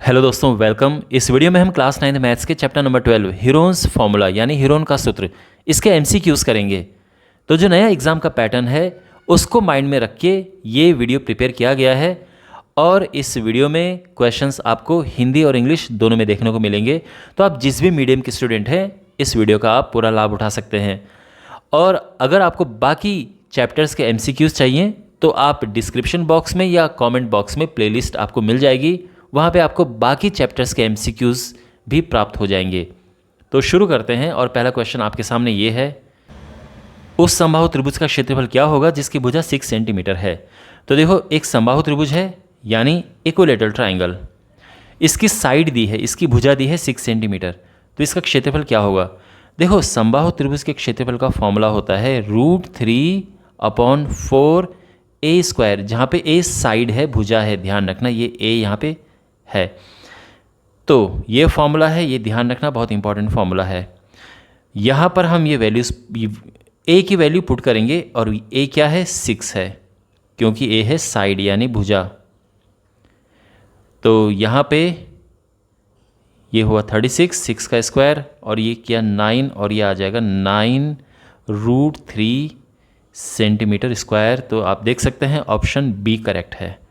Hello दोस्तों, welcome. इस video में हम क्लास 9 मैथ्स के चैप्टर नंबर 12 हीरोन्स फॉर्मूला यानी हीरोन का सूत्र इसके एमसीक्यूज़ करेंगे। तो जो नया एग्ज़ाम का पैटर्न है उसको माइंड में रख के ये वीडियो प्रिपेयर किया गया है और इस वीडियो में क्वेश्चंस आपको हिंदी और इंग्लिश दोनों में देखने को मिलेंगे। तो आप जिस भी मीडियम के स्टूडेंट हैं इस वीडियो का आप पूरा लाभ उठा सकते हैं। और अगर आपको बाकी चैप्टर्स के एमसीक्यूज़ चाहिए तो आप डिस्क्रिप्शन बॉक्स में या कमेंट बॉक्स में प्लेलिस्ट आपको मिल जाएगी, वहाँ पे आपको बाकी चैप्टर्स के एमसीक्यूज़ भी प्राप्त हो जाएंगे। तो शुरू करते हैं और पहला क्वेश्चन आपके सामने ये है, उस समबाहु त्रिभुज का क्षेत्रफल क्या होगा जिसकी भुजा 6 सेंटीमीटर है। तो देखो, एक समबाहु त्रिभुज है यानी इक्विलेटरल ट्राइंगल, इसकी साइड दी है, इसकी भुजा दी है 6 सेंटीमीटर, तो इसका क्षेत्रफल क्या होगा। देखो, समबाहु त्रिभुज के क्षेत्रफल का फॉर्मूला होता है √3/4 ए स्क्वायर, जहाँ पे ए साइड है, भुजा है, ध्यान रखना ये ए यहाँ पे है। तो ये फॉर्मूला है, ये ध्यान रखना, बहुत इंपॉर्टेंट फॉर्मूला है। यहाँ पर हम ये वैल्यूज ए की वैल्यू पुट करेंगे और ए क्या है, 6 है, क्योंकि ए है साइड यानी भुजा। तो यहाँ पे ये हुआ 36, 6 का स्क्वायर और ये क्या 9 और ये आ जाएगा 9√3 सेंटीमीटर स्क्वायर। तो आप देख सकते हैं ऑप्शन बी करेक्ट है।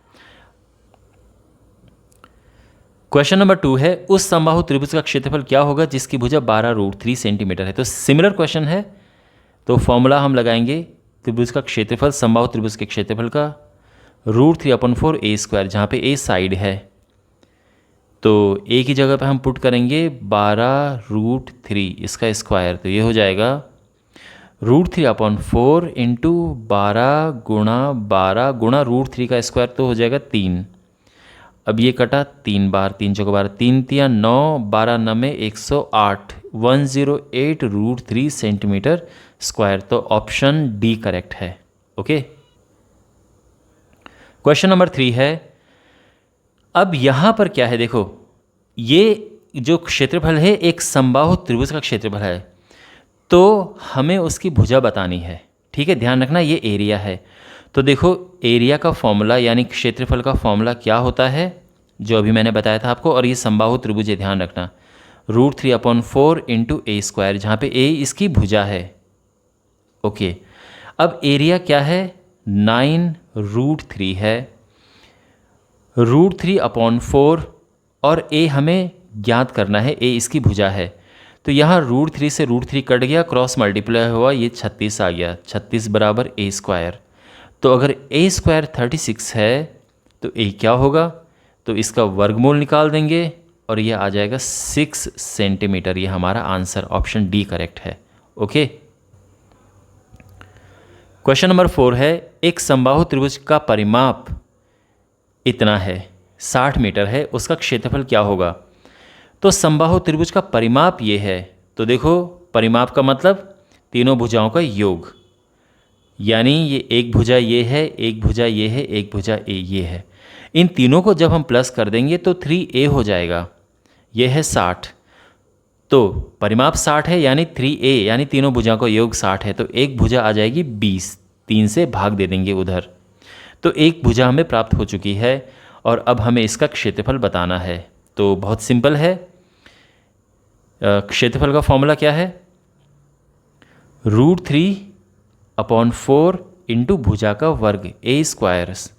क्वेश्चन नंबर 2 है, उस समबाहु त्रिभुज का क्षेत्रफल क्या होगा जिसकी भुजा 12√3 सेंटीमीटर है। तो सिमिलर क्वेश्चन है, तो फॉर्मूला हम लगाएंगे त्रिभुज का क्षेत्रफल, समबाहु त्रिभुज के क्षेत्रफल का √3/4 ए स्क्वायर, जहाँ पे ए साइड है। तो ए की जगह पे हम पुट करेंगे 12√3 इसका स्क्वायर, तो ये हो जाएगा √3/4 इंटू 12 गुणा 12 गुणा √3 का स्क्वायर, तो हो जाएगा 3। अब ये कटा 3 बार, 3 चौका 12, 3 तिया 9, 12 9 108, 108√3 सेंटीमीटर स्क्वायर। तो ऑप्शन डी करेक्ट है। ओके, क्वेश्चन नंबर 3 है, अब यहाँ पर क्या है, देखो ये जो क्षेत्रफल है एक समबाहु त्रिभुज का क्षेत्रफल है, तो हमें उसकी भुजा बतानी है। ठीक है, ध्यान रखना ये एरिया है। तो देखो, एरिया का फॉर्मूला यानी क्षेत्रफल का फॉर्मूला क्या होता है, जो अभी मैंने बताया था आपको, और ये समबाहु त्रिभुज है, ध्यान रखना, √3/4 इंटू ए स्क्वायर, जहाँ पे ए इसकी भुजा है। ओके, अब एरिया क्या है, 9√3 है, √3/4 और ए हमें ज्ञात करना है, ए इसकी भुजा है। तो यहाँ √3 से √3 कट गया, क्रॉस मल्टीप्लाई हुआ, ये 36 आ गया, 36 बराबर ए स्क्वायर। तो अगर ए स्क्वायर 36 है तो ए क्या होगा, तो इसका वर्गमूल निकाल देंगे और ये आ जाएगा 6 सेंटीमीटर। ये हमारा आंसर ऑप्शन डी करेक्ट है। ओके, क्वेश्चन नंबर 4 है, एक समबाहु त्रिभुज का परिमाप इतना है, 60 मीटर है, उसका क्षेत्रफल क्या होगा। तो समबाहु त्रिभुज का परिमाप ये है, तो देखो परिमाप का मतलब तीनों भुजाओं का योग, यानी ये एक भुजा ये है, एक भुजा ये है, एक भुजा ये है। इन तीनों को जब हम प्लस कर देंगे तो 3a हो जाएगा। ये है 60, तो परिमाप 60 है यानी 3a यानी तीनों भुजाओं का योग 60 है, तो एक भुजा आ जाएगी 20, 3 से भाग दे देंगे उधर। तो एक भुजा हमें प्राप्त हो चुकी है और अब हमें इसका क्षेत्रफल बताना है। तो बहुत सिंपल है, क्षेत्रफल का फॉर्मूला क्या है, √3/4 इंटू भुजा का वर्ग ए स्क्वायर्स।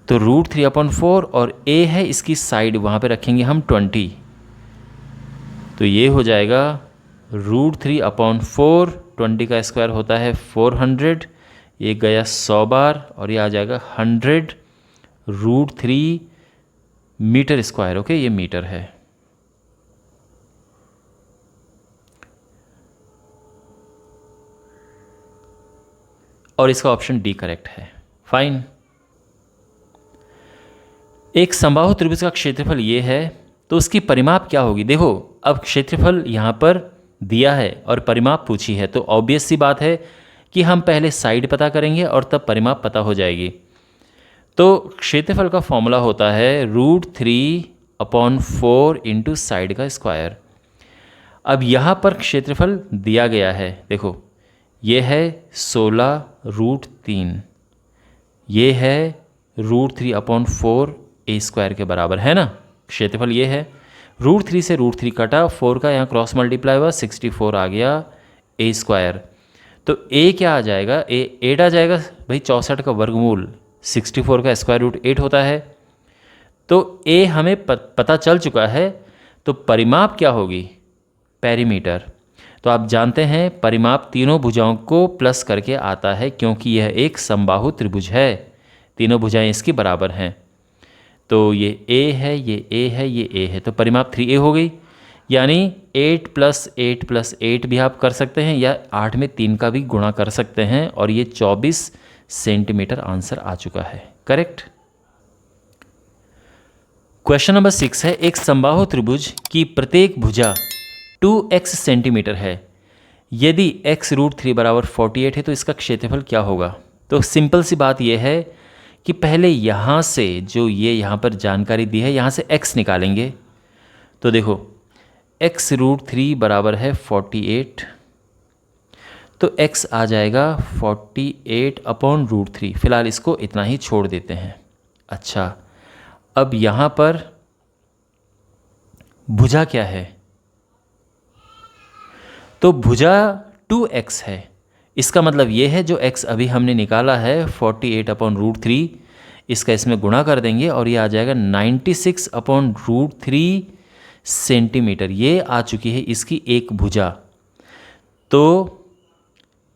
तो √3/4 और ए है इसकी साइड, वहाँ पे रखेंगे हम 20, तो ये हो जाएगा √3/4, 20 का स्क्वायर होता है 400, ये गया 100 बार और ये आ जाएगा 100√3 मीटर स्क्वायर। ओके, ये मीटर है। और इसका ऑप्शन डी करेक्ट है। फाइन, एक समबाहु त्रिभुज का क्षेत्रफल ये है, तो उसकी परिमाप क्या होगी। देखो, अब क्षेत्रफल यहाँ पर दिया है और परिमाप पूछी है, तो ऑब्वियस सी बात है कि हम पहले साइड पता करेंगे और तब परिमाप पता हो जाएगी। तो क्षेत्रफल का फॉर्मूला होता है √3/4 इंटू साइड का स्क्वायर। अब यहाँ पर क्षेत्रफल दिया गया है, देखो ये है 16√3, ये है √3/4 ए स्क्वायर के बराबर है ना। क्षेत्रफल ये है। √3 से √3 कटा, 4 का यहाँ क्रॉस मल्टीप्लाई हुआ, 64 आ गया ए स्क्वायर। तो ए क्या आ जाएगा, ए 8 आ जाएगा भाई, 64 का वर्गमूल 64 का स्क्वायर रूट 8 होता है। तो ए हमें पता चल चुका है। तो परिमाप क्या होगी, पेरीमीटर। तो आप जानते हैं परिमाप तीनों भुजाओं को प्लस करके आता है, क्योंकि यह एक समबाहु त्रिभुज है, तीनों भुजाएं इसकी बराबर हैं। तो ये ए है, ये ए है, ये ए है, तो परिमाप 3a हो गई। यानी 8 + 8 + 8 भी आप कर सकते हैं, या 8 में 3 का भी गुणा कर सकते हैं, और ये 24 सेंटीमीटर आंसर आ चुका है। करेक्ट। क्वेश्चन नंबर 6 है, एक समबाहु त्रिभुज की प्रत्येक भुजा 2x सेंटीमीटर है। यदि x √3 = 48 है तो इसका क्षेत्रफल क्या होगा। तो सिंपल सी बात यह है कि पहले यहाँ से जो ये यहाँ पर जानकारी दी है, यहाँ से x निकालेंगे। तो देखो x √3 बराबर है 48, तो x आ जाएगा 48/√3। फिलहाल इसको इतना ही छोड़ देते हैं। अच्छा, अब यहाँ पर भुजा क्या है, तो भुजा 2x है। इसका मतलब ये है जो x अभी हमने निकाला है 48/√3, इसका इसमें गुणा कर देंगे और ये आ जाएगा 96/√3 सेंटीमीटर। ये आ चुकी है इसकी एक भुजा। तो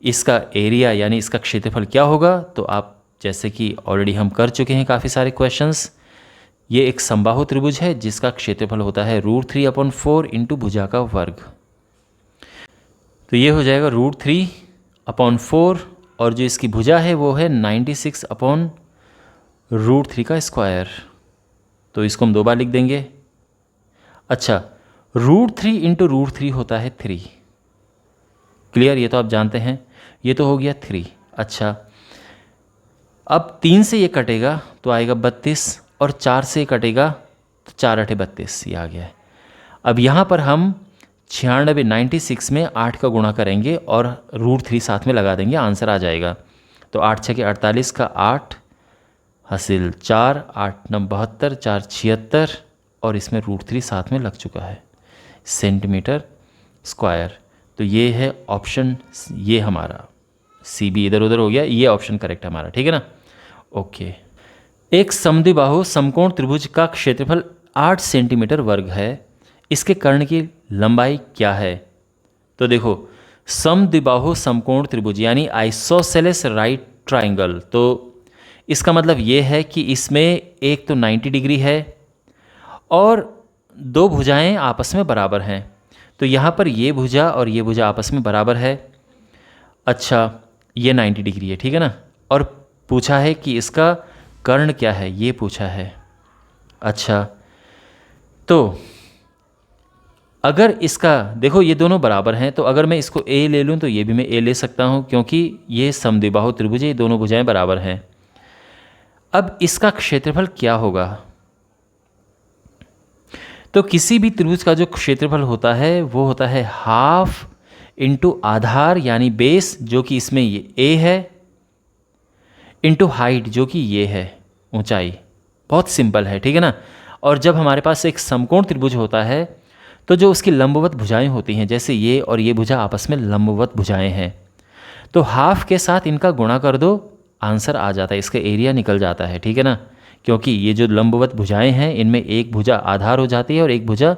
इसका एरिया यानी इसका क्षेत्रफल क्या होगा, तो आप जैसे कि ऑलरेडी हम कर चुके हैं काफ़ी सारे क्वेश्चंस, ये एक समबाहु त्रिभुज है जिसका क्षेत्रफल होता है √3/4 इंटू भुजा का वर्ग। तो ये हो जाएगा √3/4 और जो इसकी भुजा है वो है 96/√3 का स्क्वायर। तो इसको हम 2 बार लिख देंगे। अच्छा, √3 इंटू √3 होता है 3। क्लियर, ये तो आप जानते हैं। ये तो हो गया 3। अच्छा, अब 3 से ये कटेगा तो आएगा 32, और 4 से कटेगा तो 4 × 8 = 32, ये आ गया है। अब यहाँ पर हम 96 में 8 का गुणा करेंगे और √3 साथ में लगा देंगे, आंसर आ जाएगा। तो 8 × 6 = 48 का 8 हासिल 4, 8 × 9 = 72, 4 × 76, और इसमें √3 साथ में लग चुका है सेंटीमीटर स्क्वायर। तो ये है ऑप्शन, ये हमारा सी बी इधर उधर हो गया, ये ऑप्शन करेक्ट है हमारा, ठीक है ना। ओके, एक समद्विबाहु समकोण त्रिभुज का क्षेत्रफल 8 सेंटीमीटर वर्ग है, इसके कर्ण की लंबाई क्या है। तो देखो समद्विबाहु समकोण त्रिभुज यानी आइसोसेलेस राइट ट्राइंगल, तो इसका मतलब ये है कि इसमें एक तो 90 डिग्री है और 2 भुजाएं आपस में बराबर हैं। तो यहाँ पर ये भुजा और ये भुजा आपस में बराबर है। अच्छा, ये 90 डिग्री है, ठीक है ना। और पूछा है कि इसका कर्ण क्या है, ये पूछा है। अच्छा, तो अगर इसका देखो ये दोनों बराबर हैं, तो अगर मैं इसको a ले लूँ तो ये भी मैं a ले सकता हूँ, क्योंकि ये समद्विबाहु त्रिभुज है, ये दोनों भुजाएं बराबर हैं। अब इसका क्षेत्रफल क्या होगा, तो किसी भी त्रिभुज का जो क्षेत्रफल होता है वो होता है ½ इंटू आधार यानी बेस, जो कि इसमें ये a है, इंटू हाइट जो कि ये है ऊंचाई। बहुत सिंपल है, ठीक है ना। और जब हमारे पास एक समकोण त्रिभुज होता है तो जो उसकी लंबवत भुजाएं होती हैं, जैसे ये और ये भुजा आपस में लंबवत भुजाएं हैं, तो ½ के साथ इनका गुणा कर दो, आंसर आ जाता है, इसका एरिया निकल जाता है, ठीक है ना। क्योंकि ये जो लंबवत भुजाएं हैं इनमें एक भुजा आधार हो जाती है और एक भुजा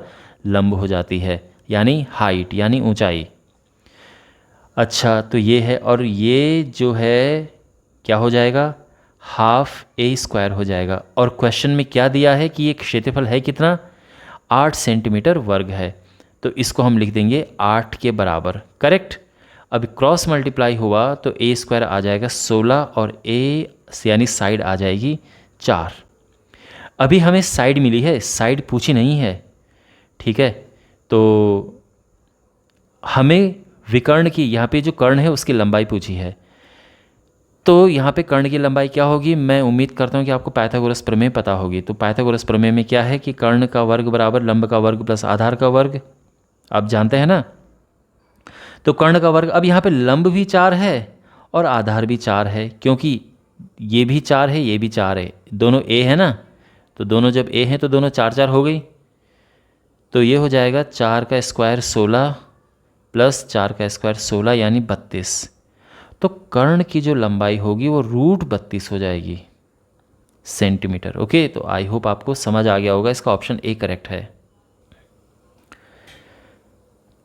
लंब हो जाती है, यानी हाइट यानी ऊंचाई। अच्छा, तो ये है, और ये जो है क्या हो जाएगा, ½ a² हो जाएगा। और क्वेश्चन में क्या दिया है कि ये क्षेत्रफल है कितना, 8 सेंटीमीटर वर्ग है। तो इसको हम लिख देंगे 8 के बराबर। करेक्ट। अब क्रॉस मल्टीप्लाई हुआ तो a² आ जाएगा 16 और a यानी साइड आ जाएगी 4। अभी हमें साइड मिली है, साइड पूछी नहीं है, ठीक है। तो हमें विकर्ण की, यहाँ पे जो कर्ण है उसकी लंबाई पूछी है। तो यहाँ पे कर्ण की लंबाई क्या होगी, मैं उम्मीद करता हूँ कि आपको पाइथागोरस प्रमेय पता होगी। तो पाइथागोरस प्रमेय में क्या है कि कर्ण का वर्ग बराबर लंब का वर्ग प्लस आधार का वर्ग, आप जानते हैं ना। तो कर्ण का वर्ग, अब यहाँ पे लंब भी 4 है और आधार भी 4 है, क्योंकि ये भी 4 है, ये भी 4 है, दोनों a है ना, तो दोनों जब ए हैं तो दोनों 4 4 हो गई, तो ये हो जाएगा 4 का स्क्वायर 16 प्लस 4 का स्क्वायर 16 यानी 32। तो कर्ण की जो लंबाई होगी वो √32 हो जाएगी सेंटीमीटर। ओके, तो आई होप आपको समझ आ गया होगा, इसका ऑप्शन ए करेक्ट है।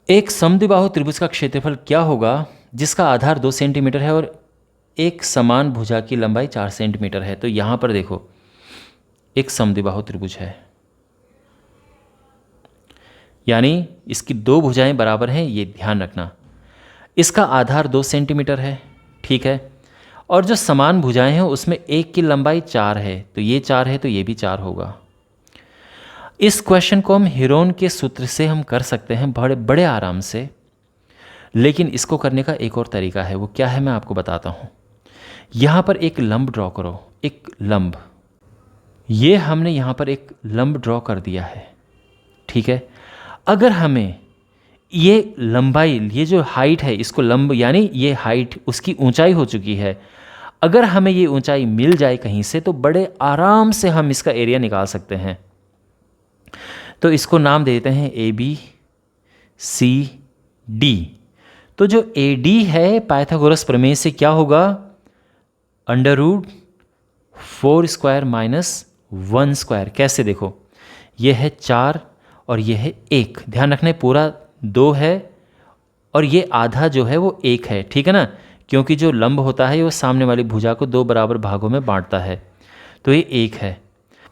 एक समद्विबाहु त्रिभुज का क्षेत्रफल क्या होगा जिसका आधार 2 सेंटीमीटर है और एक समान भुजा की लंबाई 4 सेंटीमीटर है। तो यहाँ पर देखो एक समद्विबाहु त्रिभुज है, यानी इसकी 2 भुजाएं बराबर हैं, ये ध्यान रखना। इसका आधार 2 सेंटीमीटर है, ठीक है, और जो समान भुजाएं हैं उसमें एक की लंबाई 4 है, तो ये 4 है तो ये भी 4 होगा। इस क्वेश्चन को हम हीरोन के सूत्र से हम कर सकते हैं बड़े बड़े आराम से, लेकिन इसको करने का एक और तरीका है, वो क्या है मैं आपको बताता हूँ। यहाँ पर एक लंब ड्रॉ करो, एक लंब, ये हमने यहाँ पर एक लंब ड्रॉ कर दिया है, ठीक है। अगर हमें ये लंबाई, ये जो हाइट है, इसको लंब यानी ये हाइट उसकी ऊंचाई हो चुकी है, अगर हमें ये ऊंचाई मिल जाए कहीं से तो बड़े आराम से हम इसका एरिया निकाल सकते हैं। तो इसको नाम देते हैं ABCD। तो जो AD है पाइथागोरस प्रमेय से क्या होगा, √4² माइनस 1²। कैसे देखो, ये है 4 और ये है 1, ध्यान रखना है पूरा 2 है और ये आधा जो है वो 1 है, ठीक है ना, क्योंकि जो लंब होता है वो सामने वाली भुजा को 2 बराबर भागों में बांटता है, तो ये 1 है।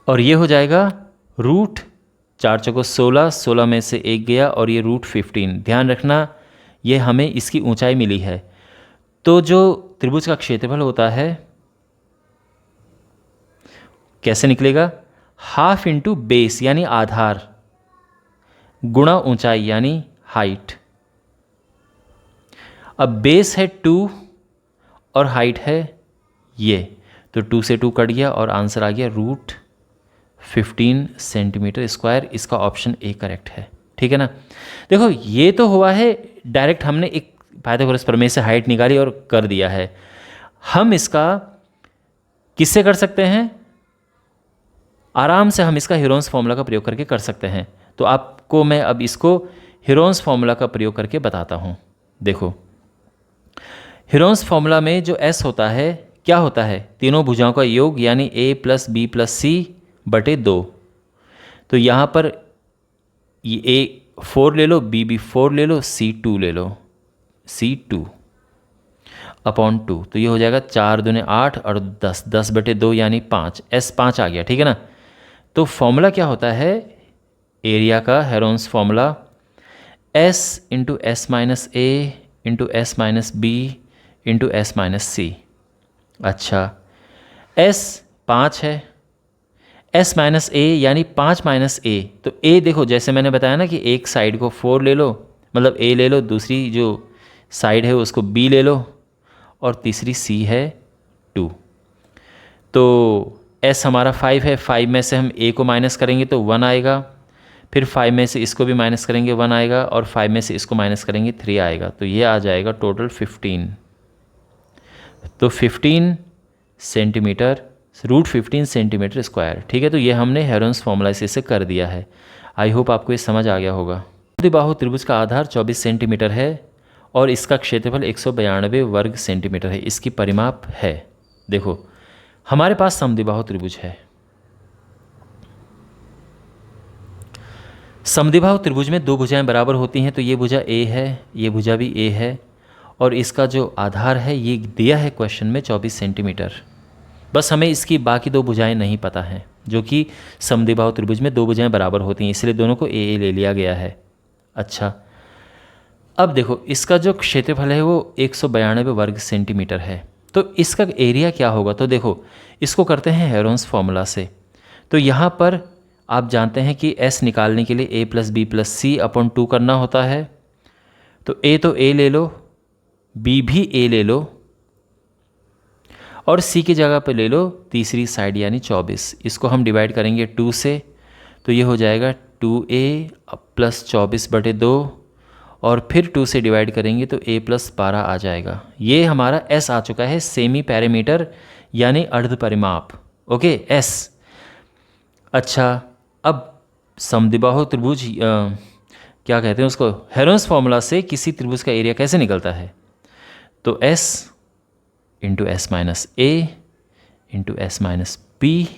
और ये हो जाएगा √4 चौको 16, 16 में से 1 गया और ये √15। ध्यान रखना ये हमें इसकी ऊंचाई मिली है। तो जो त्रिभुज का क्षेत्रफल होता है कैसे निकलेगा, हाफ इंटू बेस यानी आधार गुणा ऊंचाई यानी हाइट। अब बेस है 2 और हाइट है ये, तो 2 से 2 कट गया और आंसर आ गया √15 सेंटीमीटर स्क्वायर। इसका ऑप्शन ए करेक्ट है, ठीक है ना। देखो ये तो हुआ है डायरेक्ट, हमने एक पाइथागोरस प्रमेय से हाइट निकाली और कर दिया है। हम इसका किससे कर सकते हैं, आराम से हम इसका हीरोन्स फॉर्मूला का प्रयोग करके कर सकते हैं। तो आपको मैं अब इसको हीरोन्स फॉर्मूला का प्रयोग करके बताता हूँ। देखो हीरोन्स फॉर्मूला में जो S होता है क्या होता है, तीनों भुजाओं का योग यानी A + B + C बटे 2। तो यहाँ पर ये A 4 ले लो, B भी 4 ले लो, C 2 ले लो, C2 अपॉन 2। तो ये हो जाएगा 4 दूने 8 और 10, 10 बटे 2 यानी 5, S 5 आ गया, ठीक है ना। तो फॉर्मूला क्या होता है एरिया का, Heron's formula S × S - A × S - B × S - C। अच्छा S 5 है, S - A यानी 5 - A, तो A देखो जैसे मैंने बताया ना कि एक साइड को 4 ले लो, मतलब A ले लो, दूसरी जो साइड है उसको B ले लो और तीसरी C है 2। तो S हमारा 5 है, 5 में से हम A को माइनस करेंगे तो 1 आएगा, फिर 5 में से इसको भी माइनस करेंगे 1 आएगा और 5 में से इसको माइनस करेंगे 3 आएगा, तो ये आ जाएगा टोटल 15। तो 15 सेंटीमीटर, √15 सेंटीमीटर स्क्वायर, ठीक है। तो ये हमने हेरोन्स फॉर्मूला से कर दिया है। आई होप आपको ये समझ आ गया होगा। समद्विबाहु त्रिभुज का आधार 24 सेंटीमीटर है और इसका क्षेत्रफल 192 वर्ग सेंटीमीटर है। इसकी परिमाप है, देखो हमारे पास समद्विबाहु त्रिभुज है। समद्विबाहु त्रिभुज में 2 भुजाएं बराबर होती हैं, तो ये भुजा A है, ये भुजा भी A है और इसका जो आधार है ये दिया है क्वेश्चन में 24 सेंटीमीटर। बस हमें इसकी बाकी 2 भुजाएं नहीं पता हैं, जो कि समद्विबाहु त्रिभुज में 2 भुजाएं बराबर होती हैं, इसलिए दोनों को A ले लिया गया है। अच्छा अब देखो इसका जो क्षेत्रफल है वो 192 वर्ग सेंटीमीटर है, तो इसका एरिया क्या होगा। तो देखो इसको करते हैं हेरोन्स फॉर्मूला से। तो यहाँ पर आप जानते हैं कि S निकालने के लिए A + B + C अपॉन 2 करना होता है। तो A तो A ले लो, B भी A ले लो और C की जगह पे ले लो तीसरी साइड यानी 24। इसको हम डिवाइड करेंगे 2 से, तो ये हो जाएगा 2A + 24 बटे 2 और फिर 2 से डिवाइड करेंगे तो A + 12 आ जाएगा। ये हमारा S आ चुका है, सेमी पैरामीटर यानी अर्ध परिमाप। Okay S। अच्छा, अब समद्विबाहु त्रिभुज क्या कहते हैं उसको, हेरोन्स फॉर्मूला से किसी त्रिभुज का एरिया कैसे निकलता है? तो S into S minus A into S minus B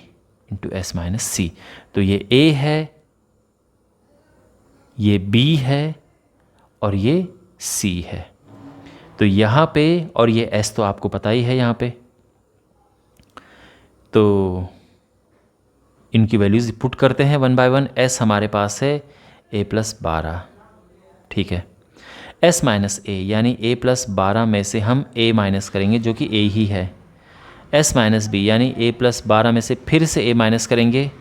into S minus C. तो ये A है, ये B है और ये C है। तो यहाँ पे, और ये S तो आपको पता ही है यहाँ पे, तो इनकी वैल्यूज़ पुट करते हैं 1 बाय 1। S हमारे पास है A+12, ठीक है। S माइनस ए यानी A+12 में से हम A माइनस करेंगे जो कि A ही है। S माइनस बी यानी A+12 में से फिर से A माइनस करेंगे,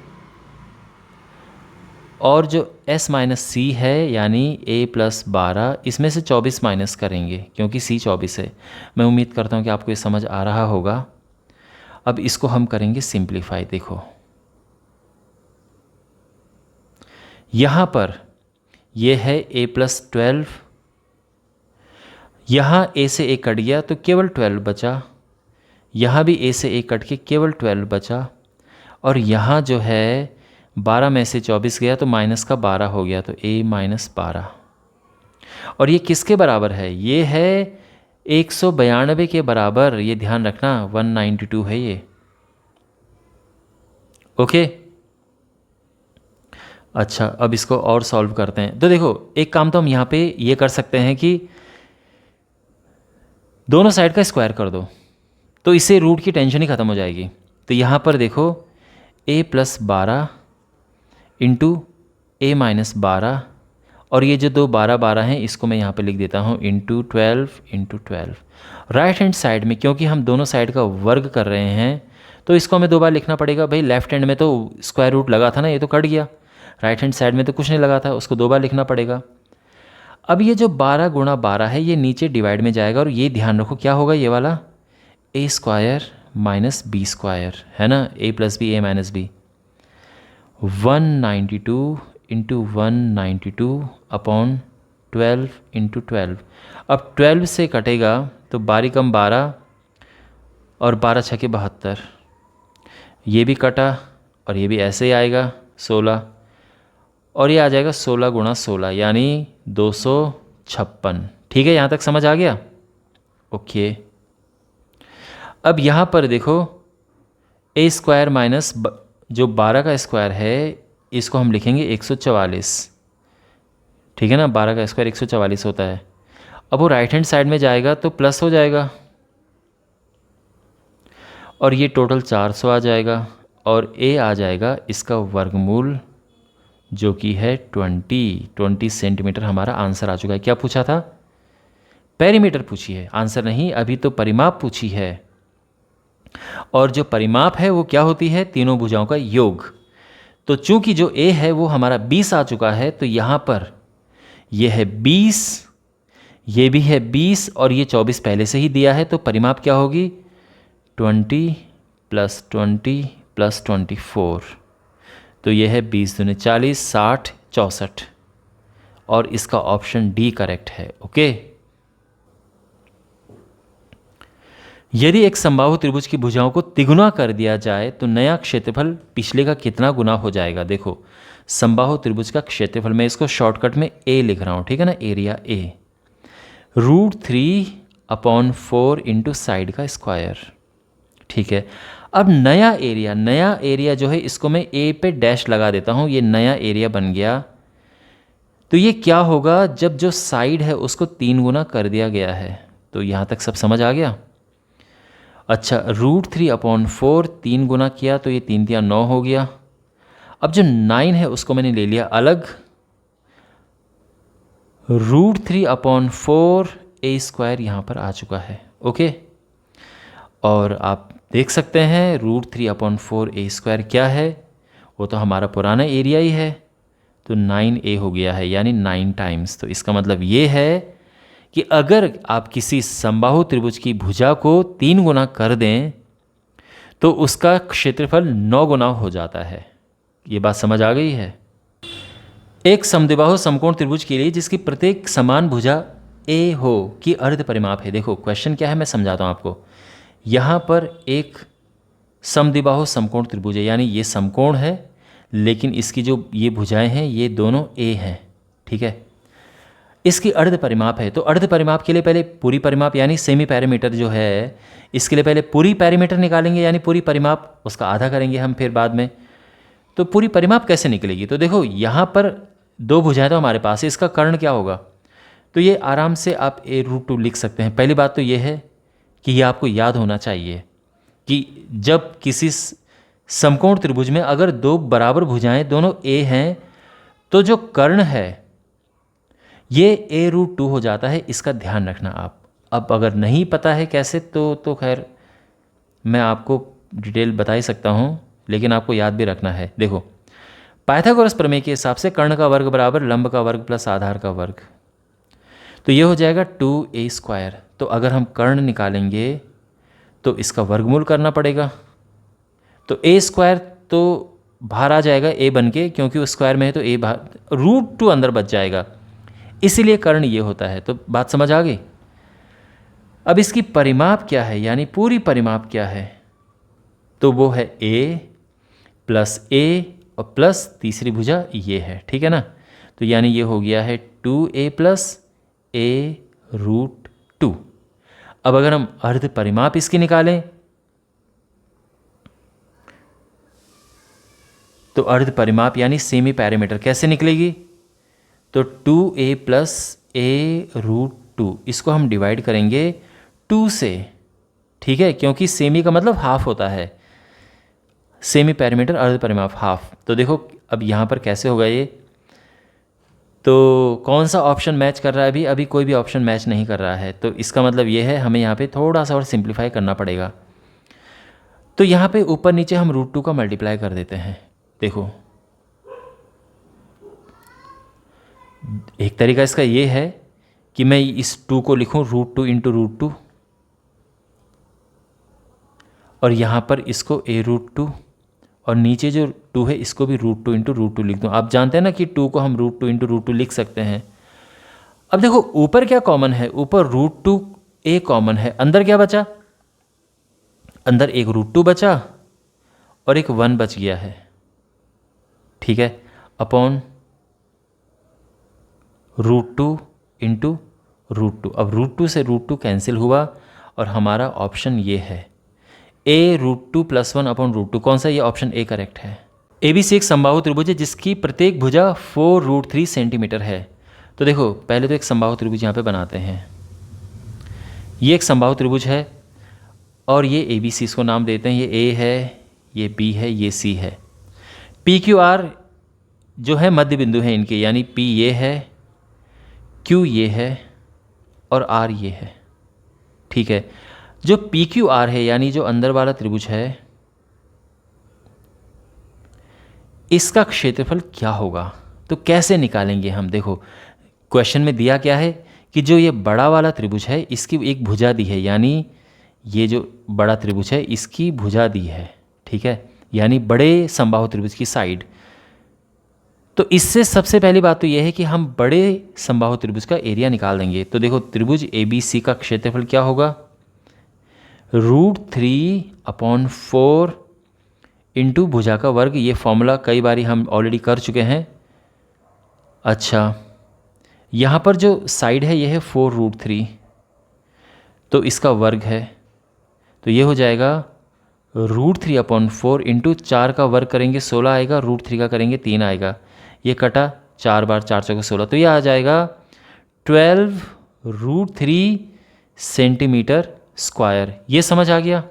और जो S माइनस सी है यानी A+12 इसमें से 24 माइनस करेंगे क्योंकि C 24 है। मैं उम्मीद करता हूँ कि आपको ये समझ आ रहा होगा। अब इसको हम करेंगे सिंप्लीफाई। देखो यहाँ पर ये है A+12, यहाँ A से A कट गया तो केवल 12 बचा, यहाँ भी A से A कट के केवल 12 बचा, और यहाँ जो है 12 में से 24 गया तो माइनस का 12 हो गया, तो A-12। और ये किसके बराबर है? ये है 192 के बराबर, ये ध्यान रखना, 192 है ये। ओके, अच्छा अब इसको और सॉल्व करते हैं। तो देखो एक काम तो हम यहाँ पे ये कर सकते हैं कि दोनों साइड का स्क्वायर कर दो, तो इससे रूट की टेंशन ही ख़त्म हो जाएगी। तो यहाँ पर देखो A+12 इंटू A-12, और ये जो दो 12 हैं इसको मैं यहाँ पे लिख देता हूँ इंटू 12। राइट हैंड साइड में क्योंकि हम दोनों साइड का वर्ग कर रहे हैं तो इसको हमें 2 बार लिखना पड़ेगा। भाई लेफ्ट हैंड में तो स्क्वायर रूट लगा था ना, ये तो कट गया। राइट हैंड साइड में तो कुछ नहीं लगा था, उसको 2 बार लिखना पड़ेगा। अब ये जो 12 गुणा 12 है ये नीचे डिवाइड में जाएगा, और ये ध्यान रखो क्या होगा, ये वाला A² माइनस B² है ना, A+B A-B। 192 into 192 upon 12 into 12। अब 12 से कटेगा तो 12 कम 12 और 12 छके 72, ये भी कटा और ये भी ऐसे ही आएगा 16, और ये आ जाएगा 16 गुणा 16 यानी 256। ठीक है, यहाँ तक समझ आ गया? ओके, अब यहाँ पर देखो A² माइनस जो 12 का स्क्वायर है इसको हम लिखेंगे 144, ठीक है ना, 12 का स्क्वायर 144 होता है। अब वो राइट हैंड साइड में जाएगा तो प्लस हो जाएगा, और ये टोटल 400 आ जाएगा, और A आ जाएगा इसका वर्गमूल जो कि है 20 सेंटीमीटर। हमारा आंसर आ चुका है। क्या पूछा था? पेरीमीटर पूछी है, आंसर नहीं, अभी तो परिमाप पूछी है। और जो परिमाप है वो क्या होती है? तीनों भुजाओं का योग। तो चूंकि जो A है वो हमारा 20 आ चुका है, तो यहाँ पर ये है 20, ये भी है 20 और ये 24 पहले से ही दिया है, तो परिमाप क्या होगी? 20 + 20 + 24, तो ये है 20 दूनी 40, 60, 64, और इसका ऑप्शन डी करेक्ट है। ओके, यदि एक समबाहु त्रिभुज की भुजाओं को तिगुना कर दिया जाए तो नया क्षेत्रफल पिछले का कितना गुना हो जाएगा? देखो समबाहु त्रिभुज का क्षेत्रफल, मैं इसको शॉर्टकट में ए लिख रहा हूँ, ठीक है ना, एरिया ए √3/4 इंटू साइड का स्क्वायर। ठीक है, अब नया एरिया जो है इसको मैं ए पे डैश लगा देता हूँ, ये नया एरिया बन गया। तो ये क्या होगा जब जो साइड है उसको 3 गुना कर दिया गया है? तो यहाँ तक सब समझ आ गया? अच्छा, √3/4 3 गुना किया तो ये 3 × 9 हो गया। अब जो 9 है उसको मैंने ले लिया अलग, √3/4 A² यहाँ पर आ चुका है। ओके, और आप देख सकते हैं √3/4 A² क्या है? वो तो हमारा पुराना एरिया ही है, तो 9A हो गया है, यानी 9 टाइम्स। तो इसका मतलब ये है कि अगर आप किसी समबाहु त्रिभुज की भुजा को 3 गुना कर दें तो उसका क्षेत्रफल 9 गुना हो जाता है। ये बात समझ आ गई है? एक समद्विबाहु समकोण त्रिभुज के लिए जिसकी प्रत्येक समान भुजा ए हो की अर्ध परिमाप है। देखो क्वेश्चन क्या है, मैं समझाता हूँ आपको। यहाँ पर एक समद्विबाहु समकोण त्रिभुज है, यानी ये समकोण है लेकिन इसकी जो ये भुजाएं हैं ये दोनों ए हैं, ठीक है। इसकी अर्ध परिमाप है, तो अर्ध परिमाप के लिए पहले पूरी परिमाप यानी सेमी पैरामीटर जो है, इसके लिए पहले पूरी पैरामीटर निकालेंगे यानी पूरी परिमाप, उसका आधा करेंगे हम फिर बाद में। तो पूरी परिमाप कैसे निकलेगी? तो देखो यहाँ पर दो भुजाएं तो हमारे पास है, इसका कर्ण क्या होगा? तो ये आराम से आप a√2 लिख सकते हैं। पहली बात तो ये है कि ये आपको याद होना चाहिए कि जब किसी समकोण त्रिभुज में अगर दो बराबर भुजाएं दोनों a हैं तो जो कर्ण है ये a√2 हो जाता है, इसका ध्यान रखना आप। अब अगर नहीं पता है कैसे तो खैर मैं आपको डिटेल बता ही सकता हूँ, लेकिन आपको याद भी रखना है। देखो पाइथागोरस प्रमेय के हिसाब से कर्ण का वर्ग बराबर लंब का वर्ग प्लस आधार का वर्ग, तो ये हो जाएगा 2a²। तो अगर हम कर्ण निकालेंगे तो इसका वर्गमूल करना पड़ेगा, तो a² तो बाहर आ जाएगा a बन के, क्योंकि उस स्क्वायर में है तो a बाहर, √2 अंदर बच जाएगा, इसीलिए कर्ण ये होता है। तो बात समझ आ गई। अब इसकी परिमाप क्या है, यानी पूरी परिमाप क्या है? तो वो है a प्लस a और प्लस तीसरी भुजा ये है, ठीक है ना। तो यानी ये हो गया है 2a प्लस a√2। अब अगर हम अर्ध परिमाप इसकी निकालें तो अर्ध परिमाप यानी सेमी पैरामीटर कैसे निकलेगी? तो 2a प्लस a√2, इसको हम डिवाइड करेंगे 2 से, ठीक है, क्योंकि सेमी का मतलब हाफ होता है, सेमी पैरामीटर अर्ध परिमाप हाफ। तो देखो अब यहाँ पर कैसे होगा ये, तो कौन सा ऑप्शन मैच कर रहा है? अभी कोई भी ऑप्शन मैच नहीं कर रहा है, तो इसका मतलब ये है हमें यहाँ पे थोड़ा सा और सिंप्लीफाई करना पड़ेगा। तो यहाँ पे ऊपर नीचे हम √2 का मल्टीप्लाई कर देते हैं। देखो एक तरीका इसका ये है कि मैं इस 2 को लिखूं √2 इंटू √2 और यहाँ पर इसको a√2 और नीचे जो 2 है इसको भी √2 इंटू √2 लिख दूँ। आप जानते हैं ना कि 2 को हम √2 इंटू √2 लिख सकते हैं। अब देखो ऊपर क्या कॉमन है? ऊपर √2 a कॉमन है, अंदर क्या बचा? अंदर एक √2 बचा और एक 1 बच गया है, ठीक है, अपॉन √2 इंटू √2। अब √2 से √2 कैंसिल हुआ और हमारा ऑप्शन ये है a√2 + 1 अपॉन √2। कौन सा? ये ऑप्शन ए करेक्ट है। ABC एक समबाहु त्रिभुज है जिसकी प्रत्येक भुजा 4√3 सेंटीमीटर है। तो देखो पहले तो एक समबाहु त्रिभुज यहाँ पे बनाते हैं। ये एक समबाहु त्रिभुज है और ये ABC इसको नाम देते हैं, ये A है, ये B है, ये C है। PQR जो है मध्य बिंदु है इनके, यानी P ये है, Q ये है और R ये है, ठीक है। जो PQR है यानी जो अंदर वाला त्रिभुज है, इसका क्षेत्रफल क्या होगा? तो कैसे निकालेंगे हम? देखो क्वेश्चन में दिया क्या है कि जो ये बड़ा वाला त्रिभुज है इसकी एक भुजा दी है, यानी ये जो बड़ा त्रिभुज है इसकी भुजा दी है, ठीक है, यानी बड़े समबाहु त्रिभुज की साइड। तो इससे सबसे पहली बात तो यह है कि हम बड़े समबाहु त्रिभुज का एरिया निकाल देंगे। तो देखो त्रिभुज ABC का क्षेत्रफल क्या होगा? √3/4 इंटू भुजा का वर्ग। ये फॉर्मूला कई बारी हम ऑलरेडी कर चुके हैं। अच्छा यहाँ पर जो साइड है ये है 4√3, तो इसका वर्ग है, तो ये हो जाएगा √3/4 इंटू 4 का वर्ग करेंगे 16 आएगा, √3 का करेंगे 3 आएगा, ये कटा 4 बार 4 चौके 16, तो ये आ जाएगा 12√3 सेंटीमीटर स्क्वायर। ये समझ आ गया?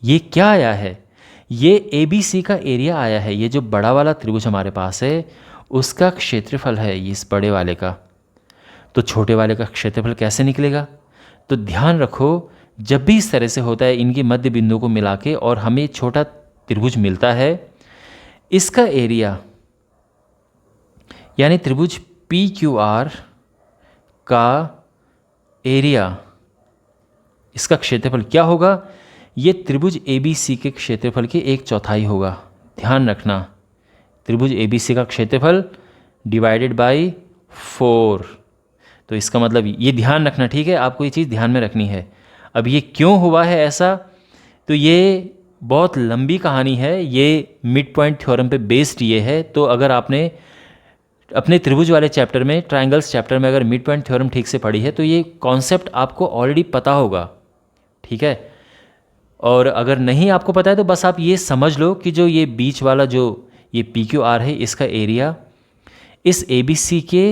ये क्या आया है? ये ABC का एरिया आया है। ये जो बड़ा वाला त्रिभुज हमारे पास है उसका क्षेत्रफल है ये इस बड़े वाले का। तो छोटे वाले का क्षेत्रफल कैसे निकलेगा? तो ध्यान रखो जब भी इस तरह से होता है इनकी मध्य बिंदु को मिला के और हमें छोटा त्रिभुज मिलता है, इसका एरिया यानी त्रिभुज PQR का एरिया, इसका क्षेत्रफल क्या होगा? ये त्रिभुज ABC के क्षेत्रफल के 1/4 होगा। ध्यान रखना त्रिभुज ABC का क्षेत्रफल डिवाइडेड बाय 4। तो इसका मतलब ये ध्यान रखना, ठीक है, आपको ये चीज़ ध्यान में रखनी है। अब ये क्यों हुआ है ऐसा? तो ये बहुत लंबी कहानी है, ये मिड पॉइंट थ्योरम पे बेस्ड ये है। तो अगर आपने अपने त्रिभुज वाले चैप्टर में, ट्रायंगल्स चैप्टर में अगर मिड पॉइंट थ्योरम ठीक से पढ़ी है तो ये कॉन्सेप्ट आपको ऑलरेडी पता होगा, ठीक है। और अगर नहीं आपको पता है तो बस आप ये समझ लो कि जो ये बीच वाला जो ये पी क्यू आर है, इसका एरिया इस ए बी सी के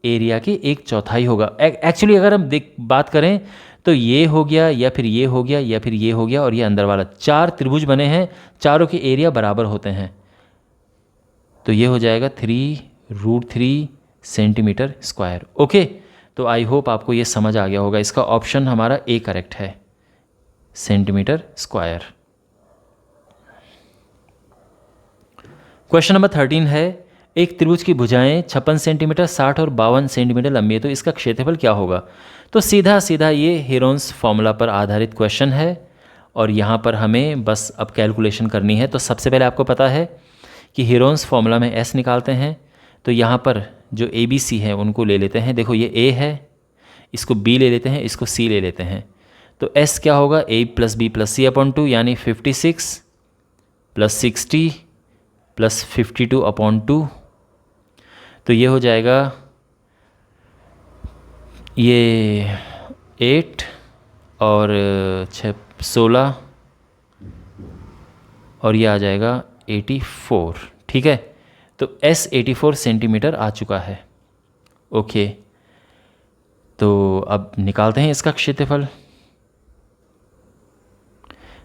एरिया की 1/4 होगा। एक्चुअली अगर हम बात करें तो ये हो गया, या फिर ये हो गया, या फिर ये हो गया, और ये अंदर वाला 4 त्रिभुज बने हैं, चारों के एरिया बराबर होते हैं। तो ये हो जाएगा 3√3 सेंटीमीटर स्क्वायर। ओके, तो आई होप आपको ये समझ आ गया होगा। इसका ऑप्शन हमारा ए करेक्ट है, सेंटीमीटर स्क्वायर। क्वेश्चन नंबर 13 है, एक त्रिभुज की भुजाएं 56 सेंटीमीटर, 60 और 52 सेंटीमीटर लंबी है, तो इसका क्षेत्रफल क्या होगा। तो सीधा सीधा ये हीरोन्स फॉर्मूला पर आधारित क्वेश्चन है, और यहाँ पर हमें बस अब कैलकुलेशन करनी है। तो सबसे पहले आपको पता है कि हीरोन्स फॉर्मूला में एस निकालते हैं। तो यहाँ पर जो ए बी सी है उनको ले लेते हैं। देखो ये ए है, इसको बी ले लेते हैं, इसको सी ले लेते हैं। तो एस क्या होगा, ए प्लस बी प्लस सी अपॉन 2, यानी 56 प्लस 60 प्लस 52 अपॉन 2। तो ये हो जाएगा ये 8 और 16 और ये आ जाएगा 84, ठीक है। तो एस 84 सेंटीमीटर आ चुका है। ओके, तो अब निकालते हैं इसका क्षेत्रफल।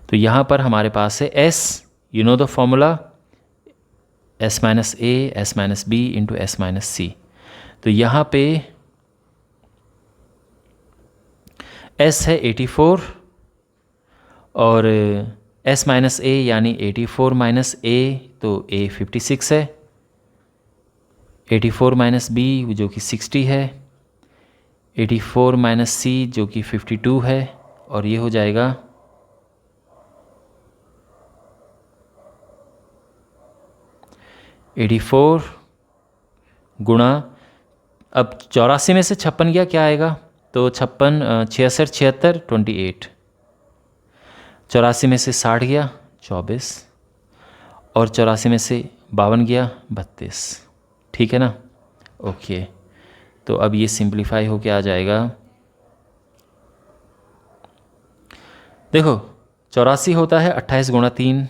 तो यहाँ पर हमारे पास है S, you know the formula, S minus A S minus B into S minus C. तो यहाँ पे एस है 84 और एस माइनस ए यानी 84 माइनस ए, तो ए 56 है, 84 माइनस बी जो कि 60 है, 84 माइनस सी जो कि 52 है, और ये हो जाएगा 84 गुणा, अब 84 में से 56 गया, क्या आएगा, तो 56 66 76 28, 84 में से 60 गया 24, और 84 में से 52 गया 32, ठीक है ना। ओके, तो अब ये सिंप्लीफाई होके आ जाएगा, देखो 84 होता है 28 गुणा 3,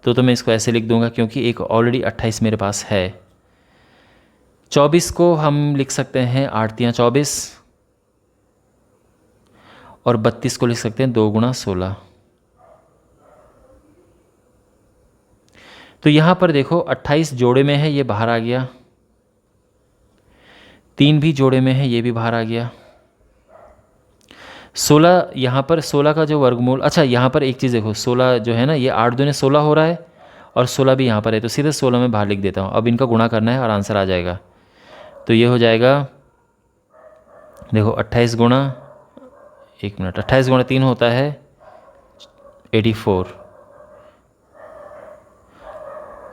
तो मैं इसको ऐसे लिख दूंगा क्योंकि एक ऑलरेडी 28 मेरे पास है। 24 को हम लिख सकते हैं 8 तियां 24, और 32 को लिख सकते हैं 2 गुणा 16। तो यहाँ पर देखो 28 जोड़े में है, ये बाहर आ गया, 3 भी जोड़े में है, ये भी बाहर आ गया, 16 यहाँ पर 16 का जो वर्गमूल, अच्छा यहाँ पर एक चीज़ देखो, 16 जो है ना, ये 8 दूने 16 हो रहा है, और 16 भी यहाँ पर है, तो सीधे 16 में बाहर लिख देता हूँ। अब इनका गुणा करना है और आंसर आ जाएगा। तो ये हो जाएगा, देखो 28 गुणा, एक मिनट, 28 गुणा 3 होता है 84,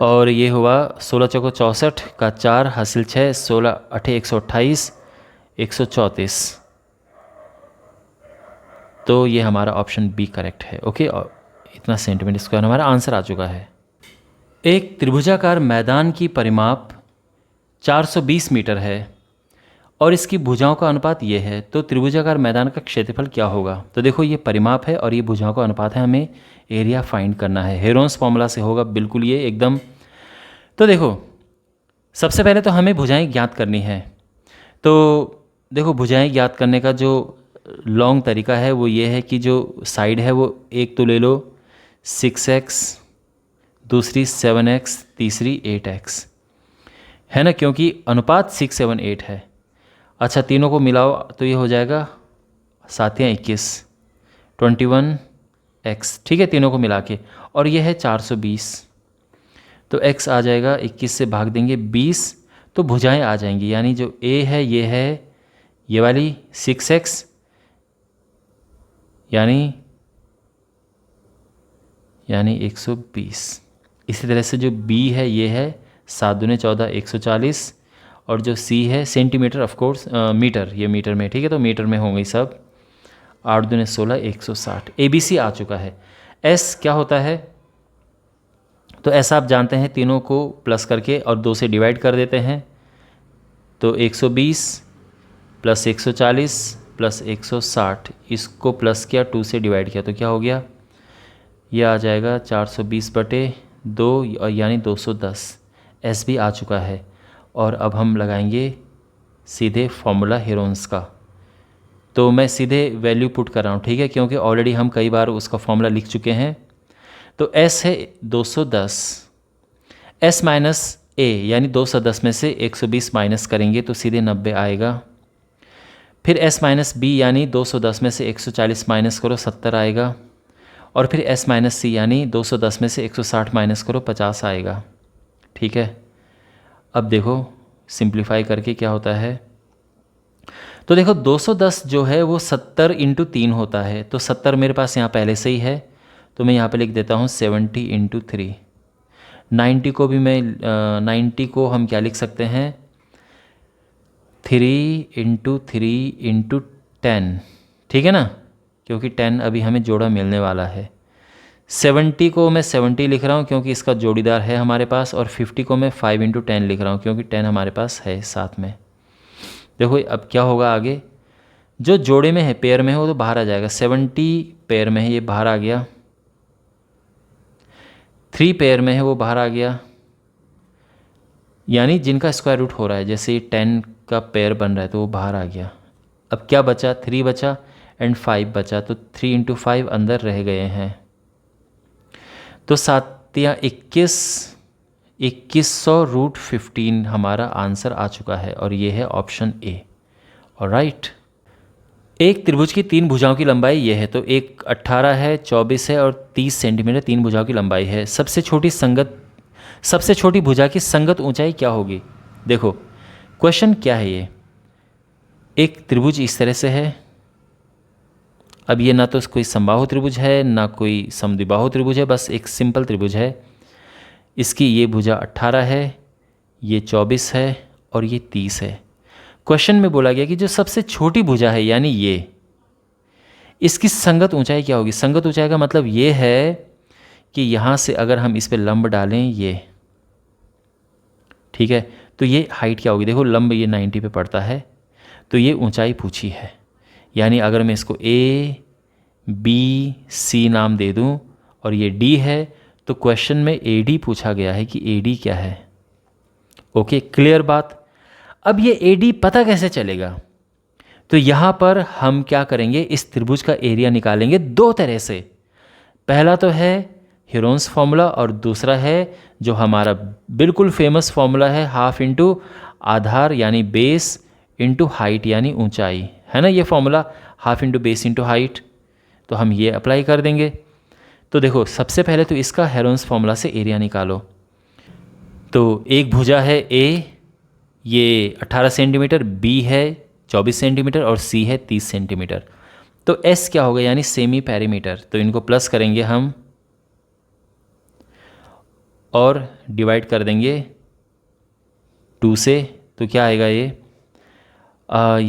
और ये हुआ 16 चौको 64 का 4 हासिल 6, 16 8 128 134। तो ये हमारा ऑप्शन बी करेक्ट है। ओके, और इतना सेंटीमीटर स्क्वायर हमारा आंसर आ चुका है। एक त्रिभुजाकार मैदान की परिमाप 420 मीटर है और इसकी भुजाओं का अनुपात ये है, तो त्रिभुजाकार मैदान का क्षेत्रफल क्या होगा। तो देखो ये परिमाप है और ये भुजाओं का अनुपात है, हमें एरिया फाइंड करना है। हेरोन्स फॉर्मूला से होगा बिल्कुल ये एकदम। तो देखो सबसे पहले तो हमें भुजाएं ज्ञात करनी है। तो देखो भुजाएं ज्ञात करने का जो लॉन्ग तरीका है वो ये है कि जो साइड है वो एक तो ले लो 6x, दूसरी 7x, तीसरी 8x, है ना, क्योंकि अनुपात 6 7 8 है। अच्छा तीनों को मिलाओ तो ये हो जाएगा 7 या 21 21x, ठीक है, तीनों को मिला के, और ये है 420, तो x आ जाएगा 21 से भाग देंगे 20, तो भुजाएं आ जाएंगी, यानी जो a है ये वाली 6x यानी 120। इसी तरह से जो b है ये है 7 दूने 14 140, और जो c है सेंटीमीटर ऑफ कोर्स मीटर, ये मीटर में, ठीक है, तो मीटर में होंगे सब, 8 दूने 16 160। ABC आ चुका है। एस क्या होता है, तो ऐसा आप जानते हैं, तीनों को प्लस करके और 2 से डिवाइड कर देते हैं, तो 120 प्लस 140 प्लस 160, इसको प्लस किया, 2 से डिवाइड किया तो क्या हो गया, ये आ जाएगा 420/2 और यानी 210। एस भी आ चुका है। और अब हम लगाएंगे सीधे फॉर्मूला हीरोन्स का। तो मैं सीधे वैल्यू पुट कर रहा हूँ, ठीक है, क्योंकि ऑलरेडी हम कई बार उसका फॉर्मूला लिख चुके हैं। तो एस है 210, एस माइनस ए यानी 210 में से 120 माइनस करेंगे तो सीधे 90 आएगा। फिर एस माइनस बी यानी 210 में से 140 माइनस करो 70 आएगा। और फिर एस माइनस सी यानी 210 में से 160 माइनस करो 50 आएगा। ठीक है, अब देखो सिंप्लीफाई करके क्या होता है, तो देखो 210 जो है वो 70 × 3 होता है, तो 70 मेरे पास यहाँ पहले से ही है, तो मैं यहाँ पे लिख देता हूँ 70 × 3। 90 को भी मैं 90 को हम क्या लिख सकते हैं, 3 × 3 × 10, ठीक है ना, क्योंकि 10 अभी हमें जोड़ा मिलने वाला है। 70 को मैं 70 लिख रहा हूँ क्योंकि इसका जोड़ीदार है हमारे पास, और 50 को मैं 5 × 10 लिख रहा हूँ क्योंकि 10 हमारे पास है साथ में। देखो अब क्या होगा आगे, जो जोड़े में है पेयर में है वो तो बाहर आ जाएगा, 70 पेयर में है ये बाहर आ गया, 3 पेयर में है वो बाहर आ गया, यानी जिनका स्क्वायर रूट हो रहा है, जैसे ये 10 का पेयर बन रहा है तो वो बाहर आ गया। अब क्या बचा, 3 बचा एंड 5 बचा, तो 3 × 5 अंदर रह गए हैं, तो 7 या 2100√15 हमारा आंसर आ चुका है, और ये है ऑप्शन ए। ऑलराइट, एक त्रिभुज की 3 भुजाओं की लंबाई ये है, तो एक 18 है, 24 है और 30 सेंटीमीटर 3 भुजाओं की लंबाई है। सबसे छोटी भुजा की संगत ऊंचाई क्या होगी। देखो क्वेश्चन क्या है, ये एक त्रिभुज इस तरह से है, अब ये ना तो कोई समबाहु त्रिभुज है ना कोई समद्विबाहु त्रिभुज है, बस एक सिंपल त्रिभुज है। इसकी ये भुजा 18 है, ये 24 है और ये 30 है। क्वेश्चन में बोला गया कि जो सबसे छोटी भुजा है यानी ये, इसकी संगत ऊंचाई क्या होगी। संगत ऊंचाई का मतलब ये है कि यहाँ से अगर हम इस पे लंब डालें ये, ठीक है, तो ये हाइट क्या होगी। देखो लंब ये 90 पे पड़ता है, तो ये ऊंचाई पूछी है, यानी अगर मैं इसको ए बी सी नाम दे दूं और ये डी है, तो क्वेश्चन में ए डी पूछा गया है कि ए डी क्या है। ओके, क्लियर बात। अब ये ए डी पता कैसे चलेगा, तो यहाँ पर हम क्या करेंगे, इस त्रिभुज का एरिया निकालेंगे 2 तरह से। पहला तो है हीरोन्स फॉर्मूला और दूसरा है जो हमारा बिल्कुल फेमस फॉर्मूला है, हाफ इंटू आधार यानी बेस इंटू हाइट यानी ऊंचाई, है ना ये formula, half into base into height. तो हम ये अप्लाई कर देंगे। तो देखो सबसे पहले तो इसका हीरोन्स फॉर्मूला से एरिया निकालो। तो एक भुजा है ए, ये 18 सेंटीमीटर, बी है 24 सेंटीमीटर और सी है 30 सेंटीमीटर। तो एस क्या होगा, यानी सेमी पेरीमीटर, तो इनको प्लस करेंगे हम और डिवाइड कर देंगे 2 से, तो क्या आएगा ये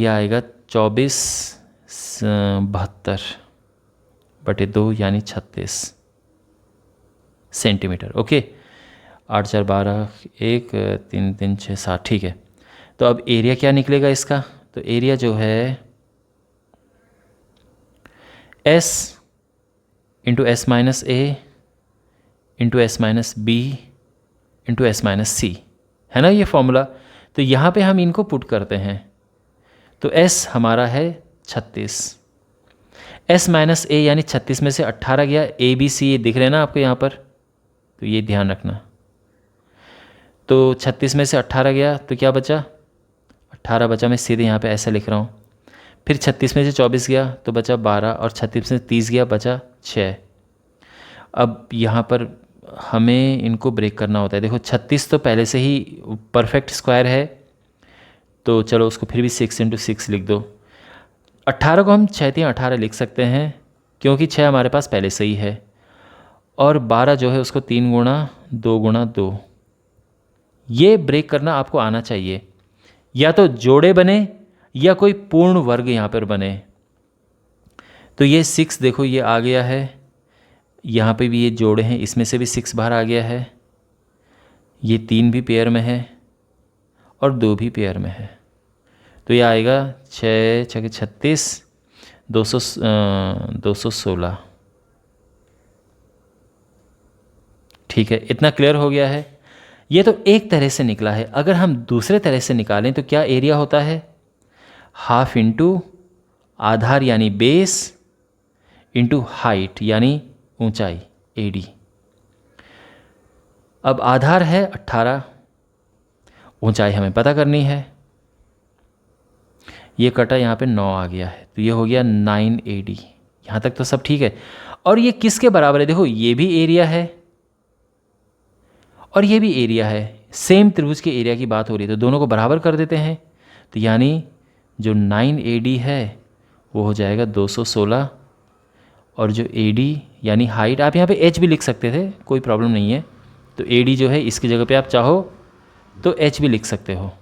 आएगा 24/72 यानी 36 सेंटीमीटर। ओके, 8 4 12 1 3 3 6 7, ठीक है। तो अब एरिया क्या निकलेगा इसका, तो एरिया जो है S into S minus A into S minus B into S minus C, है ना ये फॉर्मूला। तो यहाँ पे हम इनको पुट करते हैं, तो S हमारा है 36, S माइनस ए यानी 36 में से 18 गया, ए बी सी ये दिख रहे हैं ना आपको यहाँ पर, तो ये ध्यान रखना। तो 36 में से 18 गया तो क्या बचा, 18 बचा, मैं सीधे यहाँ पे ऐसा लिख रहा हूँ। फिर 36 में से 24 गया तो बचा 12, और 36 में से 30 गया बचा 6। अब यहाँ पर हमें इनको ब्रेक करना होता है। देखो 36 तो पहले से ही परफेक्ट स्क्वायर है, तो चलो उसको फिर भी 6 × 6 लिख दो। 18 को हम 6 × 18 लिख सकते हैं क्योंकि 6 हमारे पास पहले से ही है, और 12 जो है उसको 3 × 2 × 2। ये ब्रेक करना आपको आना चाहिए, या तो जोड़े बने या कोई पूर्ण वर्ग यहाँ पर बने। तो ये 6 देखो ये आ गया है, यहाँ पे भी ये जोड़े हैं, इसमें से भी 6 बाहर आ गया है, ये 3 भी पेयर में है और 2 भी पेयर में है। तो ये आएगा 6 6 36 216। ठीक है, इतना क्लियर हो गया है। ये तो एक तरह से निकला है। अगर हम दूसरे तरह से निकालें तो क्या एरिया होता है, हाफ इंटू आधार यानी बेस इंटू हाइट यानी ऊंचाई एडी। अब आधार है 18, ऊंचाई हमें पता करनी है, ये कटा यहाँ पे 9 आ गया है, तो ये हो गया 9 AD। यहाँ तक तो सब ठीक है। और ये किसके बराबर है, देखो ये भी एरिया है और ये भी एरिया है, सेम त्रिभुज के एरिया की बात हो रही है, तो दोनों को बराबर कर देते हैं। तो यानी जो 9 AD है वो हो जाएगा 216, और जो AD यानी हाइट, आप यहाँ पे H भी लिख सकते थे, कोई प्रॉब्लम नहीं है। तो AD जो है इसकी जगह पे आप चाहो तो H भी लिख सकते हो।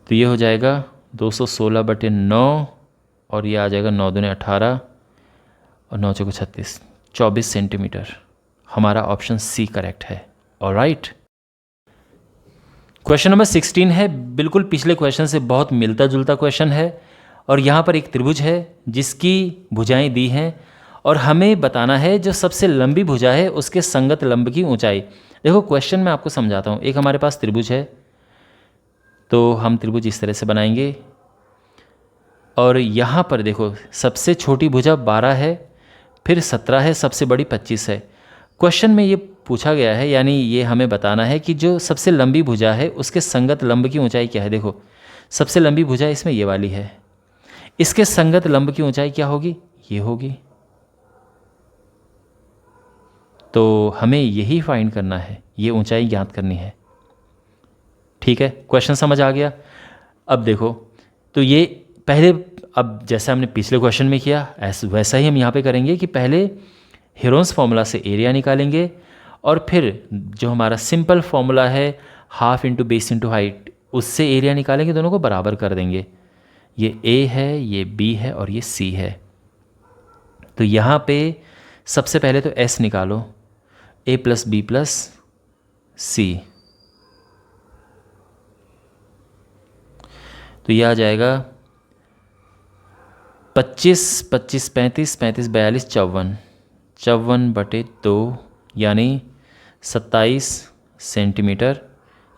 तो ये हो जाएगा 216/9 और ये आ जाएगा 9 दूने 18 और 9 चौके 36, 24 सेंटीमीटर। हमारा ऑप्शन सी करेक्ट है। ऑलराइट, क्वेश्चन नंबर 16 है, बिल्कुल पिछले क्वेश्चन से बहुत मिलता जुलता क्वेश्चन है। और यहाँ पर एक त्रिभुज है जिसकी भुजाएं दी हैं और हमें बताना है जो सबसे लंबी भुजा है उसके संगत लंब की ऊंचाई। देखो क्वेश्चन मैं आपको समझाता हूँ। एक हमारे पास त्रिभुज है, तो हम त्रिभुज इस तरह से बनाएंगे और यहाँ पर देखो सबसे छोटी भुजा 12 है, फिर 17 है, सबसे बड़ी 25 है। क्वेश्चन में ये पूछा गया है, यानी ये हमें बताना है कि जो सबसे लंबी भुजा है उसके संगत लंब की ऊंचाई क्या है। देखो सबसे लंबी भुजा इसमें ये वाली है, इसके संगत लंब की ऊंचाई क्या होगी, ये होगी। तो हमें यही फाइंड करना है, ये ऊंचाई ज्ञात करनी है। ठीक है, क्वेश्चन समझ आ गया। अब देखो, तो ये पहले, अब जैसा हमने पिछले क्वेश्चन में किया वैसा ही हम यहाँ पे करेंगे कि पहले हीरोन्स फॉर्मूला से एरिया निकालेंगे और फिर जो हमारा सिंपल फॉर्मूला है half into base into height, उससे एरिया निकालेंगे, दोनों को बराबर कर देंगे। ये A है, ये B है और ये C है। तो यहाँ पे सबसे पहले तो S निकालो, A + B + C। तो यह आ जाएगा 25 25 35 35 42 54, 54/2 यानी 27 सेंटीमीटर।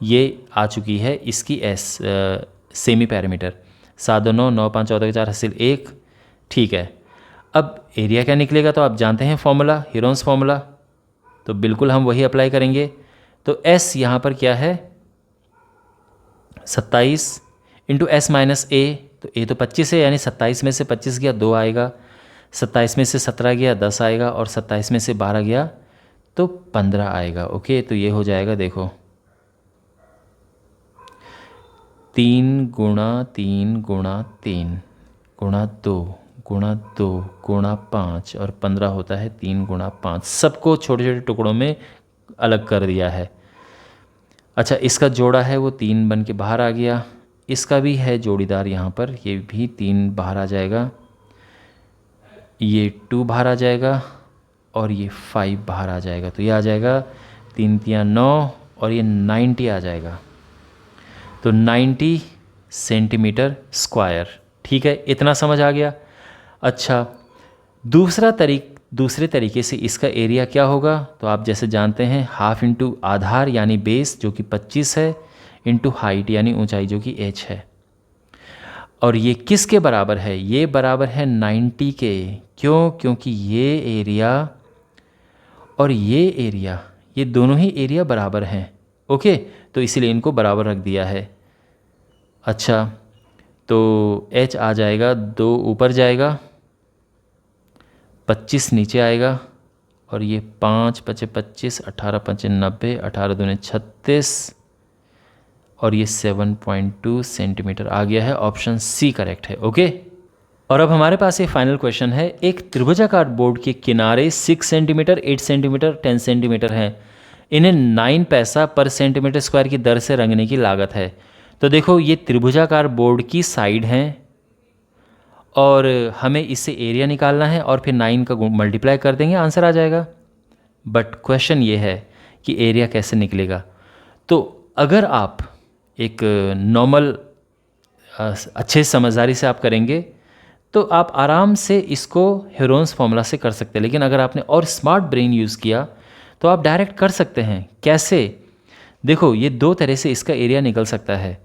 ये आ चुकी है इसकी सेमी पैरामीटर। 7 2 9 9 5 14 के 4 हासिल 1। ठीक है, अब एरिया क्या निकलेगा, तो आप जानते हैं फॉर्मूला, हीरोन्स फॉर्मूला, तो बिल्कुल हम वही अप्लाई करेंगे। तो S यहाँ पर क्या है 27 इंटू S - A, तो A तो 25 है, यानी 27 में से 25 गया 2 आएगा, 27 में से 17 गया 10 आएगा, और 27 में से 12 गया तो 15 आएगा। ओके, तो ये हो जाएगा, देखो 3 × 3 × 3 × 2 × 2 × 5 और 15 होता है 3 × 5। सबको छोटे छोटे टुकड़ों में अलग कर दिया है। अच्छा, इसका जोड़ा है वो 3 बन के बाहर आ गया, इसका भी है जोड़ीदार यहाँ पर, ये भी 3 बाहर आ जाएगा, ये 2 बाहर आ जाएगा और ये 5 बाहर आ जाएगा। तो ये आ जाएगा 3 × 9 और ये 90 आ जाएगा। तो 90 सेंटीमीटर स्क्वायर। ठीक है, इतना समझ आ गया। अच्छा, दूसरे तरीके से इसका एरिया क्या होगा, तो आप जैसे जानते हैं हाफ इंटू आधार यानी बेस जो कि 25 है, इंटू हाइट यानी ऊंचाई जो कि h है। और ये किसके बराबर है, ये बराबर है 90 के। क्यों, क्योंकि ये एरिया और ये एरिया, ये दोनों ही एरिया बराबर हैं। ओके, तो इसीलिए इनको बराबर रख दिया है। अच्छा, तो h आ जाएगा 2 ऊपर जाएगा, 25 नीचे आएगा, और ये 5 × 5 = 25, 18 × 5 = 90, 18 दूने 36 और ये 7.2 सेंटीमीटर आ गया है। ऑप्शन सी करेक्ट है। ओके, और अब हमारे पास ये फाइनल क्वेश्चन है। एक त्रिभुजाकार बोर्ड के किनारे 6 सेंटीमीटर, 8 सेंटीमीटर, 10 सेंटीमीटर हैं। इन्हें 9 पैसा पर सेंटीमीटर स्क्वायर की दर से रंगने की लागत है। तो देखो, ये त्रिभुजाकार बोर्ड की साइड हैं और हमें इससे एरिया निकालना है और फिर 9 का मल्टीप्लाई कर देंगे, आंसर आ जाएगा। बट क्वेश्चन ये है कि एरिया कैसे निकलेगा। तो अगर आप एक नॉर्मल अच्छे समझदारी से आप करेंगे तो आप आराम से इसको हेरोन्स फॉर्मूला से कर सकते हैं। लेकिन अगर आपने और स्मार्ट ब्रेन यूज़ किया तो आप डायरेक्ट कर सकते हैं। कैसे? देखो, ये 2 तरह से इसका एरिया निकल सकता है।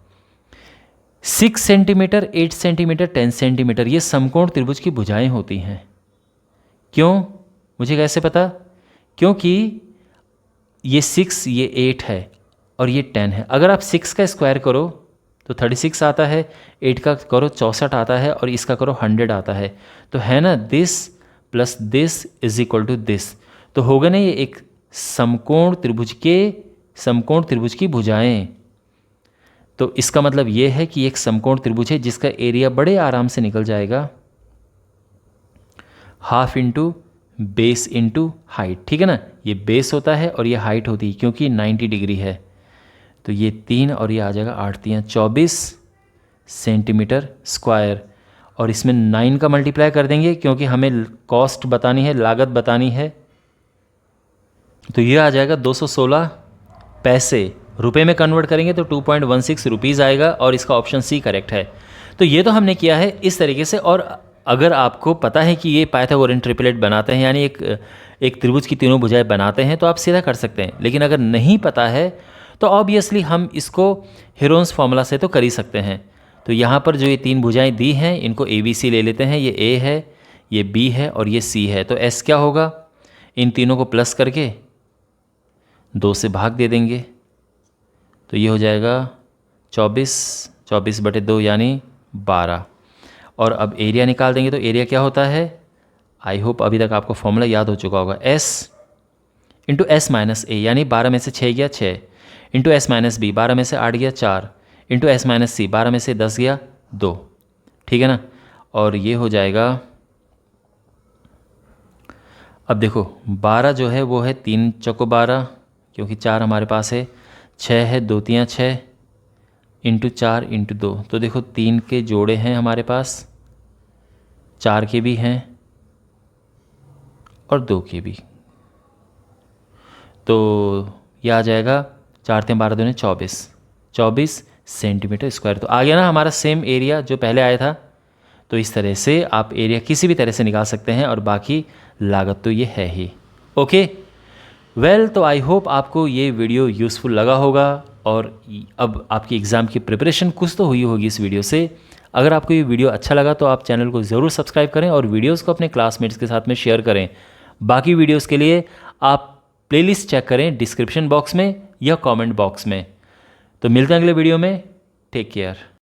6 सेंटीमीटर, 8 सेंटीमीटर, 10 सेंटीमीटर, ये समकोण त्रिभुज की भुजाएं होती हैं। क्यों? मुझे कैसे पता? क्योंकि ये 6, ये 8 है और ये 10 है। अगर आप 6 का स्क्वायर करो तो 36 आता है, 8 का करो 64 आता है और इसका करो 100 आता है। तो है ना, this plus this is equal to this. तो होगा ना ये एक समकोण त्रिभुज की भुजाएं। तो इसका मतलब ये है कि एक समकोण त्रिभुज है जिसका एरिया बड़े आराम से निकल जाएगा, half into base into height. ठीक है ना, ये बेस होता है और ये हाइट होती है क्योंकि 90 डिग्री है। तो ये 3 और ये आ जाएगा 8 3 24 सेंटीमीटर स्क्वायर। और इसमें 9 का मल्टीप्लाई कर देंगे क्योंकि हमें कॉस्ट बतानी है, लागत बतानी है। तो ये आ जाएगा 216 पैसे। रुपए में कन्वर्ट करेंगे तो 2.16 रुपीज़ आएगा और इसका ऑप्शन सी करेक्ट है। तो ये तो हमने किया है इस तरीके से। और अगर आपको पता है कि ये पाइथागोरन ट्रिपलेट बनाते हैं, यानी एक त्रिभुज की तीनों भुजाएं बनाते हैं, तो आप सीधा कर सकते हैं। लेकिन अगर नहीं पता है तो ऑब्वियसली हम इसको हेरोन्स फॉर्मूला से तो कर ही सकते हैं। तो यहाँ पर जो ये 3 भुजाएं दी हैं इनको ABC ले लेते हैं। ये A है, ये B है और ये C है। तो S क्या होगा? इन तीनों को प्लस करके 2 से भाग दे देंगे तो ये हो जाएगा 24/2 यानी 12। और अब एरिया निकाल देंगे तो एरिया क्या होता है? आई होप अभी तक आपको फॉर्मूला याद हो चुका होगा। S into S minus A, यानी 12 में से 6 गया 6, इंटू S माइनस B, 12 में से 8 गया 4, इंटू S माइनस C, 12 में से 10 गया 2। ठीक है ना। और ये हो जाएगा, अब देखो 12 जो है वो है 3 चौको 12, क्योंकि 4 हमारे पास है, 6 है 2 3 6, इंटू 4 इंटू 2। तो देखो 3 के जोड़े हैं हमारे पास, 4 के भी हैं और 2 के भी। तो यह आ जाएगा 4 3 12 2 24 सेंटीमीटर स्क्वायर। तो आ गया ना हमारा सेम एरिया जो पहले आया था। तो इस तरह से आप एरिया किसी भी तरह से निकाल सकते हैं और बाकी लागत तो ये है ही। ओके वेल, तो आई होप आपको ये वीडियो यूज़फुल लगा होगा और अब आपकी एग्ज़ाम की प्रिपरेशन कुछ तो हुई होगी इस वीडियो से। अगर आपको ये वीडियो अच्छा लगा तो आप चैनल को ज़रूर सब्सक्राइब करें और वीडियोस को अपने क्लासमेट्स के साथ में शेयर करें। बाकी वीडियोस के लिए आप प्लेलिस्ट चेक करें डिस्क्रिप्शन बॉक्स में या कमेंट बॉक्स में। तो मिलते हैं अगले वीडियो में। Take care.